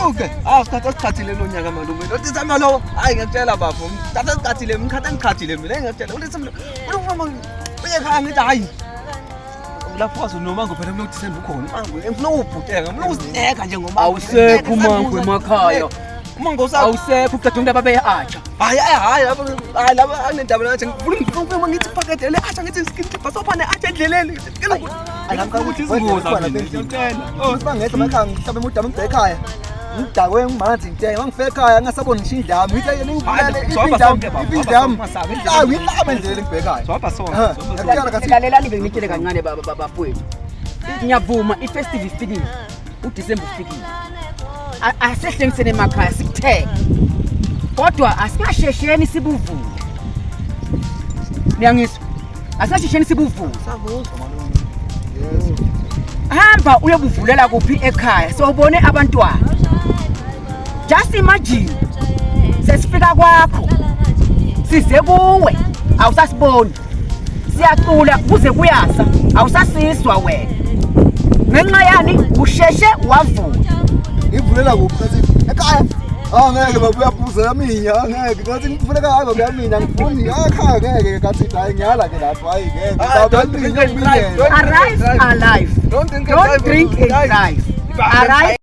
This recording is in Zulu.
Okay, sikhatha sikhathile lo nyaka malume. Uthi sama lo, hayi ngiyakutshela bafo. Thatha sikhathile, ngikhatha ngikhathile mina ngiyakutshela. Uthi sama lo. Mama, uyekhaya ngithi hayi. Lapho kwazo noma ngophela mina uthi sembu khona. Mangu, ngifuna ubhuteka, mina uzineka nje ngoma. Awusekho mangu emakhaya. Mangu awusekho uqeda umuntu ababe atsha. Hayi laba anendaba nathi ngifuna ngithi phakade le atsha ngithi skin trip sophane atsha endleleni. Ayamka ukuthi izingozi mina ngiyacela. Sibangedla emakhaya mhlawumbe mudama ngibheka ekhaya. Ngidakwe ngimanzi ngithe ngifika ekhaya ngasabona ngisho indama ngithi yena ngivulele indama. Hayi ngilama endleleni ngibhekayo. Swapha sonke. Ngiyacela kathi Lalela libe ngitshele kancane bafowethu. Ngiyavuma ifestive ifikile. uDecember ufikile. Asehlengisene emakhaya sikutheke. Kodwa asingashesheni sibuvule. Niyangizwa? Asashesheni sibuvule. Savuzwa malume. yes. Hamba uyobuvulela kuphi ekhaya sowubone abantwana. Just imagine sesifika kwakho size kuwe awusasiboni siyacula kuze kuyasa awusasiswa wena ngenxa yani usheshe wavula Ngivulela kuphi kathi ekhaya ngeke babuya phuzela mina ngeke ngathi ngifuneka hayi babuya mina ngifuni ekhaya ngeke kathi hayi ngiyala ke lapho hayi ngeke arrive alive don't drink and drive arrive